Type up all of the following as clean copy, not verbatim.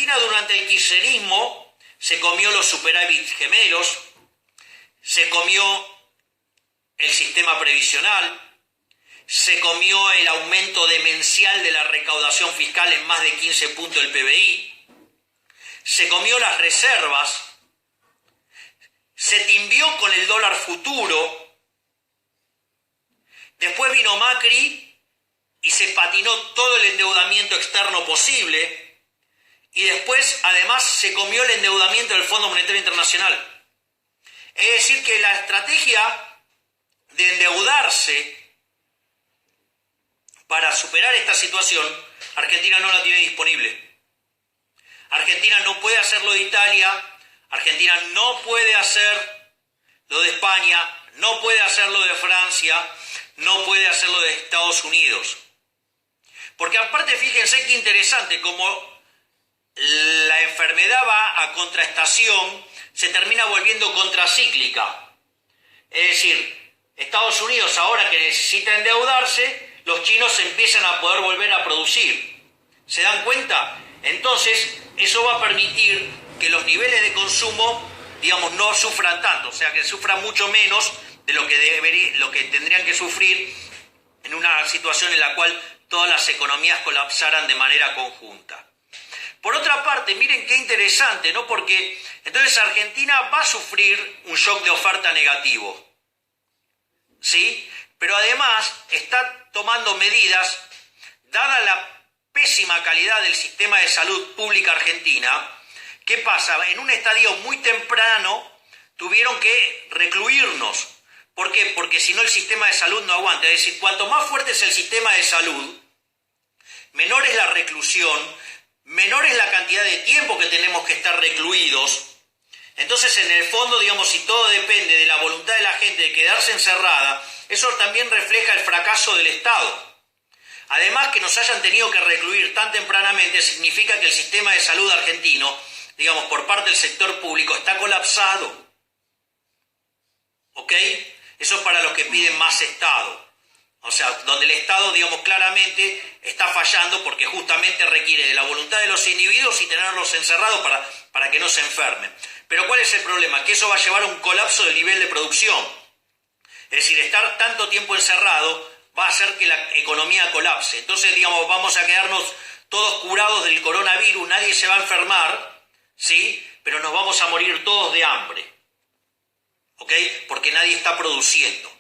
Argentina durante el kirchnerismo se comió los superávit gemelos, se comió el sistema previsional, se comió el aumento demencial de la recaudación fiscal en más de 15 puntos del PBI, se comió las reservas, se timbió con el dólar futuro, después vino Macri y se patinó todo el endeudamiento externo posible, y después además se comió el endeudamiento del Fondo Monetario Internacional. Es decir que la estrategia de endeudarse para superar esta situación, Argentina no la tiene disponible. Argentina no puede hacer lo de Italia, Argentina no puede hacer lo de España, no puede hacer lo de Francia, no puede hacer lo de Estados Unidos. Porque aparte, fíjense qué interesante, como la enfermedad va a contraestación, se termina volviendo contracíclica. Es decir, Estados Unidos ahora que necesita endeudarse, los chinos empiezan a poder volver a producir. ¿Se dan cuenta? Entonces, eso va a permitir que los niveles de consumo, digamos, no sufran tanto, o sea, que sufran mucho menos de lo que tendrían que sufrir en una situación en la cual todas las economías colapsaran de manera conjunta. Por otra parte, miren qué interesante, ¿no? Porque entonces Argentina va a sufrir un shock de oferta negativo, ¿sí? Pero además está tomando medidas, dada la pésima calidad del sistema de salud pública argentina. ¿Qué pasa? En un estadio muy temprano tuvieron que recluirnos. ¿Por qué? Porque si no el sistema de salud no aguanta. Es decir, cuanto más fuerte es el sistema de salud, menor es la reclusión, menor es la cantidad de tiempo que tenemos que estar recluidos. Entonces, en el fondo, digamos, si todo depende de la voluntad de la gente de quedarse encerrada, eso también refleja el fracaso del Estado. Además, que nos hayan tenido que recluir tan tempranamente significa que el sistema de salud argentino, digamos, por parte del sector público, está colapsado. ¿Ok? Eso es para los que piden más Estado. O sea, donde el Estado, digamos, claramente está fallando porque justamente requiere de la voluntad de los individuos y tenerlos encerrados para que no se enfermen. Pero ¿cuál es el problema? Que eso va a llevar a un colapso del nivel de producción. Es decir, estar tanto tiempo encerrado va a hacer que la economía colapse. Entonces, digamos, vamos a quedarnos todos curados del coronavirus, nadie se va a enfermar, ¿sí? Pero nos vamos a morir todos de hambre, ¿ok? Porque nadie está produciendo.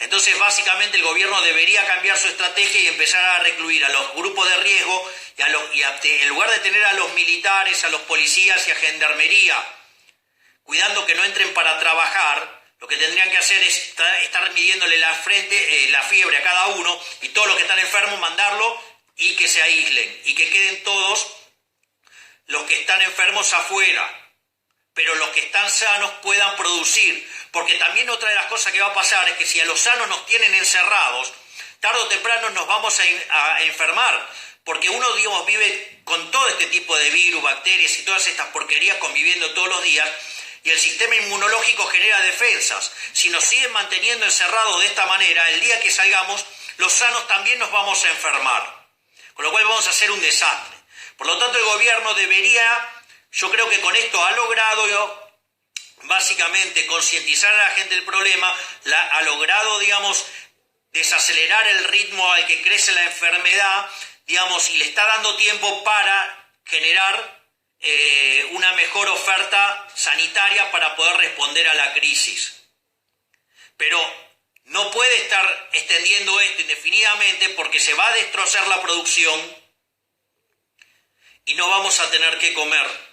Entonces, básicamente, el gobierno debería cambiar su estrategia y empezar a recluir a los grupos de riesgo en lugar de tener a los militares, a los policías y a gendarmería, cuidando que no entren para trabajar. Lo que tendrían que hacer es estar midiéndole la fiebre a cada uno y todos los que están enfermos mandarlo y que se aíslen y que queden todos los que están enfermos afuera, pero los que están sanos puedan producir. Porque también otra de las cosas que va a pasar es que si a los sanos nos tienen encerrados, tarde o temprano nos vamos a enfermar, porque uno, digamos, vive con todo este tipo de virus, bacterias y todas estas porquerías conviviendo todos los días, y el sistema inmunológico genera defensas. Si nos siguen manteniendo encerrados de esta manera, el día que salgamos, los sanos también nos vamos a enfermar, con lo cual vamos a hacer un desastre. Por lo tanto, el gobierno debería, yo creo que con esto ha logrado básicamente concientizar a la gente del problema, ha logrado, digamos, desacelerar el ritmo al que crece la enfermedad, digamos, y le está dando tiempo para generar una mejor oferta sanitaria para poder responder a la crisis. Pero no puede estar extendiendo esto indefinidamente porque se va a destrozar la producción y no vamos a tener que comer.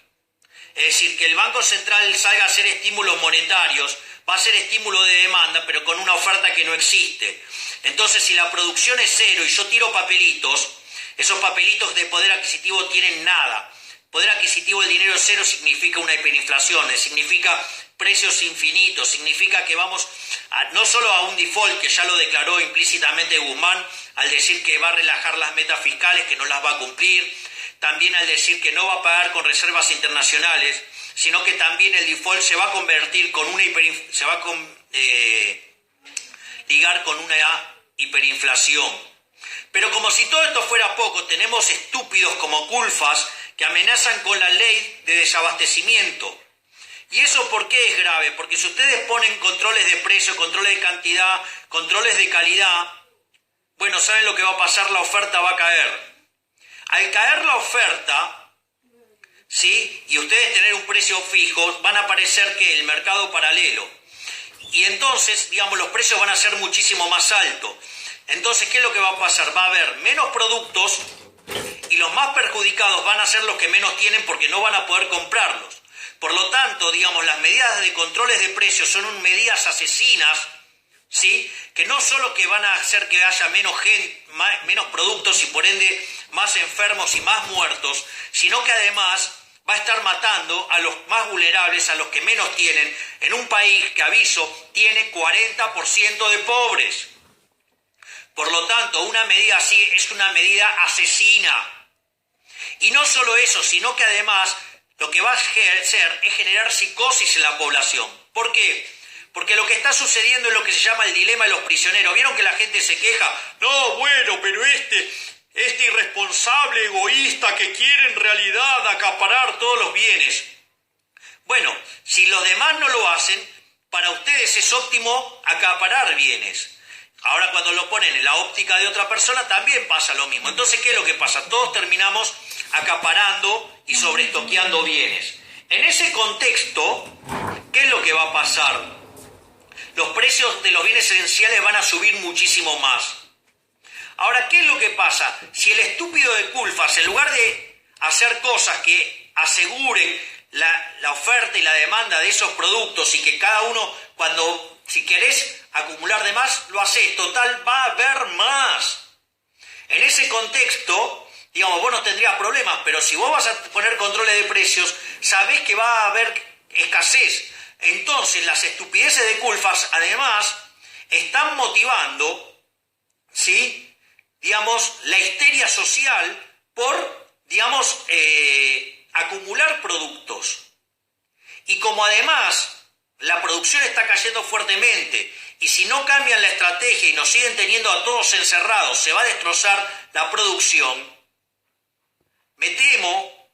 Es decir, que el Banco Central salga a hacer estímulos monetarios, va a ser estímulo de demanda, pero con una oferta que no existe. Entonces, si la producción es cero y yo tiro papelitos, esos papelitos de poder adquisitivo tienen nada. Poder adquisitivo del dinero cero significa una hiperinflación, significa precios infinitos, significa que vamos no solo a un default, que ya lo declaró implícitamente Guzmán al decir que va a relajar las metas fiscales, que no las va a cumplir, también al decir que no va a pagar con reservas internacionales, sino que también el default se va a convertir con una ligar con una hiperinflación. Pero como si todo esto fuera poco, tenemos estúpidos como Culfas que amenazan con la ley de desabastecimiento. ¿Y eso por qué es grave? Porque si ustedes ponen controles de precio, controles de cantidad, controles de calidad, bueno, ¿saben lo que va a pasar? La oferta va a caer. Al caer la oferta, ¿sí? Y ustedes tener un precio fijo, van a aparecer que el mercado paralelo. Y entonces, digamos, los precios van a ser muchísimo más altos. Entonces, ¿qué es lo que va a pasar? Va a haber menos productos y los más perjudicados van a ser los que menos tienen porque no van a poder comprarlos. Por lo tanto, digamos, las medidas de controles de precios son medidas asesinas, ¿sí? Que no solo que van a hacer que haya menos productos y por ende más enfermos y más muertos, sino que además va a estar matando a los más vulnerables, a los que menos tienen, en un país que, aviso, tiene 40% de pobres. Por lo tanto, una medida así es una medida asesina. Y no solo eso, sino que además lo que va a hacer es generar psicosis en la población. ¿Por qué? Porque lo que está sucediendo es lo que se llama el dilema de los prisioneros. ¿Vieron que la gente se queja? No, bueno, pero este irresponsable egoísta que quiere en realidad acaparar todos los bienes. Bueno, si los demás no lo hacen, para ustedes es óptimo acaparar bienes. Ahora cuando lo ponen en la óptica de otra persona también pasa lo mismo. Entonces, ¿qué es lo que pasa? Todos terminamos acaparando y sobreestoqueando bienes. En ese contexto, ¿qué es lo que va a pasar? Los precios de los bienes esenciales van a subir muchísimo más. Ahora, ¿qué es lo que pasa? Si el estúpido de Culfas, en lugar de hacer cosas que aseguren la oferta y la demanda de esos productos y que cada uno, si querés acumular de más, lo haces, total, va a haber más. En ese contexto, digamos, vos no tendrías problemas, pero si vos vas a poner controles de precios, sabés que va a haber escasez. Entonces, las estupideces de Culfas, además, están motivando, ¿sí?, digamos, la histeria social por, digamos, acumular productos. Y como además la producción está cayendo fuertemente, y si no cambian la estrategia y nos siguen teniendo a todos encerrados, se va a destrozar la producción, me temo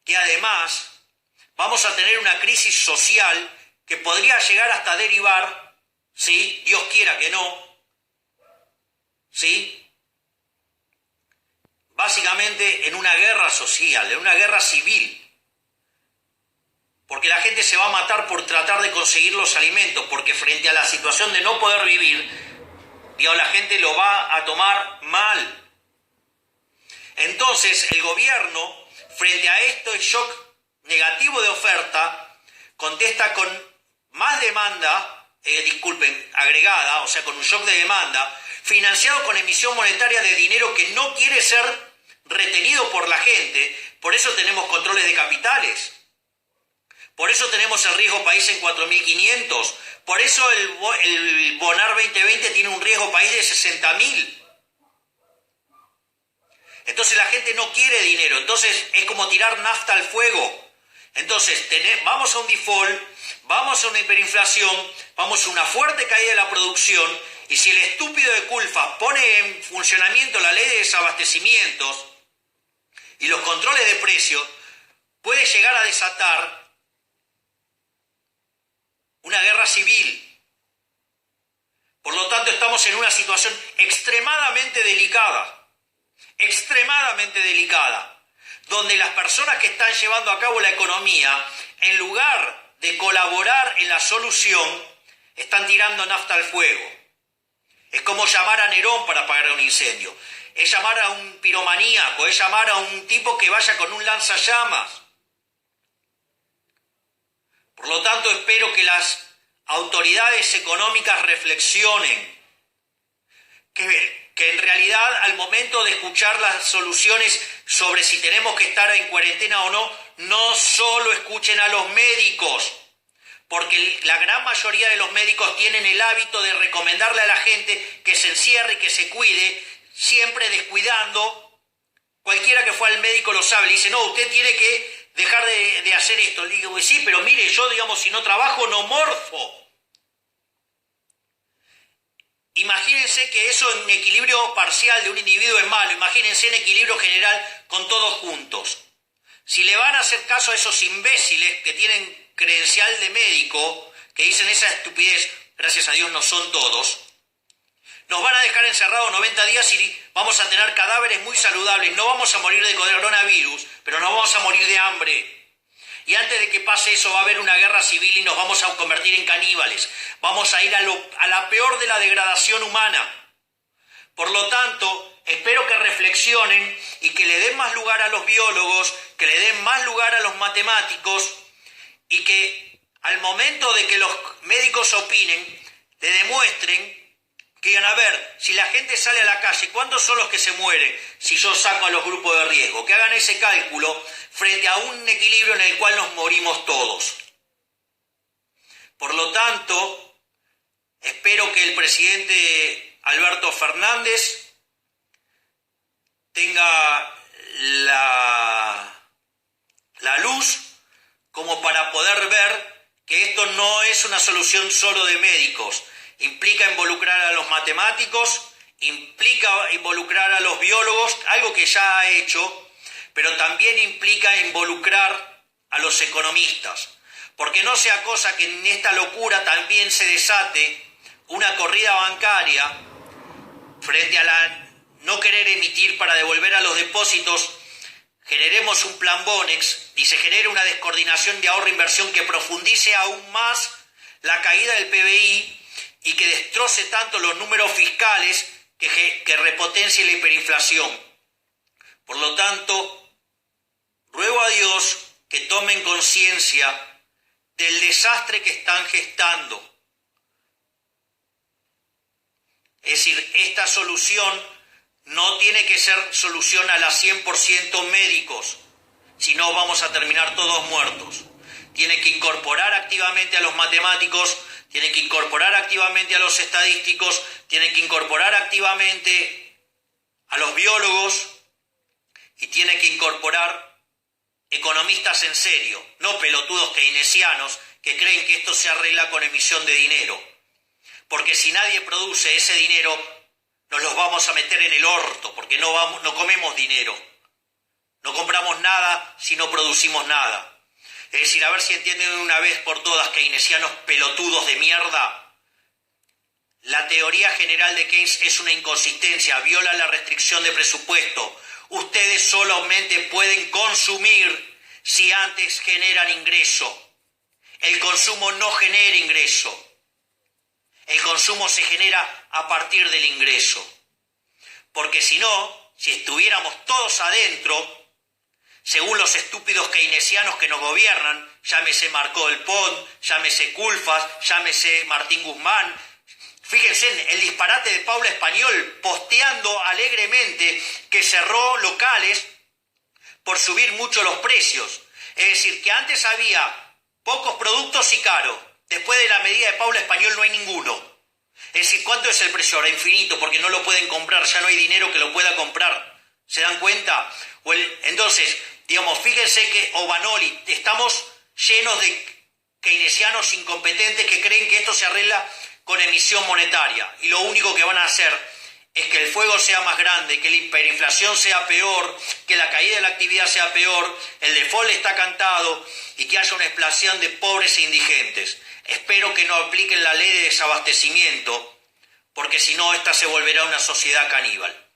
que además vamos a tener una crisis social que podría llegar hasta derivar, ¿sí?, Dios quiera que no, ¿sí?, básicamente en una guerra social, en una guerra civil. Porque la gente se va a matar por tratar de conseguir los alimentos, porque frente a la situación de no poder vivir, digamos, la gente lo va a tomar mal. Entonces, el gobierno, frente a este shock negativo de oferta, contesta con más demanda, agregada, o sea, con un shock de demanda, financiado con emisión monetaria de dinero que no quiere ser retenido por la gente. Por eso tenemos controles de capitales. Por eso tenemos el riesgo país en 4.500. Por eso el Bonar 2020 tiene un riesgo país de 60.000. Entonces la gente no quiere dinero. Entonces es como tirar nafta al fuego. Entonces vamos a un default, vamos a una hiperinflación, vamos a una fuerte caída de la producción. Y si el estúpido de Culfas pone en funcionamiento la ley de desabastecimientos y los controles de precios, puede llegar a desatar una guerra civil. Por lo tanto, estamos en una situación extremadamente delicada, donde las personas que están llevando a cabo la economía, en lugar de colaborar en la solución, están tirando nafta al fuego. Es como llamar a Nerón para apagar un incendio. Es llamar a un piromaníaco, es llamar a un tipo que vaya con un lanzallamas. Por lo tanto, espero que las autoridades económicas reflexionen, que en realidad al momento de escuchar las soluciones sobre si tenemos que estar en cuarentena o no, no solo escuchen a los médicos, porque la gran mayoría de los médicos tienen el hábito de recomendarle a la gente que se encierre y que se cuide, siempre descuidando. Cualquiera que fue al médico lo sabe, le dice, no, usted tiene que dejar de hacer esto. Le digo, pues sí, pero mire, yo, digamos, si no trabajo, no morfo. Imagínense que eso en equilibrio parcial de un individuo es malo, imagínense en equilibrio general con todos juntos. si le van a hacer caso a esos imbéciles que tienen credencial de médico, que dicen esa estupidez, gracias a Dios no son todos, nos van a dejar encerrados 90 días y vamos a tener cadáveres muy saludables. No vamos a morir de coronavirus, pero no vamos a morir de hambre. Y antes de que pase eso va a haber una guerra civil y nos vamos a convertir en caníbales. Vamos a ir a la peor de la degradación humana. Por lo tanto, espero que reflexionen y que le den más lugar a los biólogos, que le den más lugar a los matemáticos y que al momento de que los médicos opinen, le demuestren que digan, a ver, si la gente sale a la calle, ¿cuántos son los que se mueren si yo saco a los grupos de riesgo? Que hagan ese cálculo frente a un equilibrio en el cual nos morimos todos. Por lo tanto, espero que el presidente Alberto Fernández tenga la luz como para poder ver que esto no es una solución solo de médicos. Implica involucrar a los matemáticos, implica involucrar a los biólogos, algo que ya ha hecho, pero también implica involucrar a los economistas. Porque no sea cosa que en esta locura también se desate una corrida bancaria frente a la no querer emitir para devolver a los depósitos, generemos un plan Bonex y se genere una descoordinación de ahorro-inversión que profundice aún más la caída del PBI y que destroce tanto los números fiscales que repotencie la hiperinflación. Por lo tanto, ruego a Dios que tomen conciencia del desastre que están gestando. Es decir, esta solución no tiene que ser solución a las 100% médicos, si no vamos a terminar todos muertos. Tiene que incorporar activamente a los matemáticos, tiene que incorporar activamente a los estadísticos, tiene que incorporar activamente a los biólogos y tiene que incorporar economistas en serio, no pelotudos keynesianos que creen que esto se arregla con emisión de dinero. Porque si nadie produce ese dinero, nos los vamos a meter en el orto, porque no comemos dinero. No compramos nada si no producimos nada. Es decir, a ver si entienden de una vez por todas, keynesianos pelotudos de mierda. La teoría general de Keynes es una inconsistencia, viola la restricción de presupuesto. Ustedes solamente pueden consumir si antes generan ingreso. El consumo no genera ingreso. El consumo se genera a partir del ingreso. Porque si no, si estuviéramos todos adentro, según los estúpidos keynesianos que nos gobiernan, llámese Marcó del Pont, llámese Culfas, llámese Martín Guzmán, fíjense en el disparate de Paula Español posteando alegremente que cerró locales por subir mucho los precios. Es decir, que antes había pocos productos y caros. Después de la medida de Paula Español no hay ninguno. Es decir, ¿cuánto es el precio? Ahora infinito, porque no lo pueden comprar, ya no hay dinero que lo pueda comprar. ¿Se dan cuenta? Entonces, digamos, fíjense que Obanoli, estamos llenos de keynesianos incompetentes que creen que esto se arregla con emisión monetaria. Y lo único que van a hacer es que el fuego sea más grande, que la hiperinflación sea peor, que la caída de la actividad sea peor, el default está cantado y que haya una explosión de pobres e indigentes. Espero que no apliquen la ley de desabastecimiento, porque si no, esta se volverá una sociedad caníbal.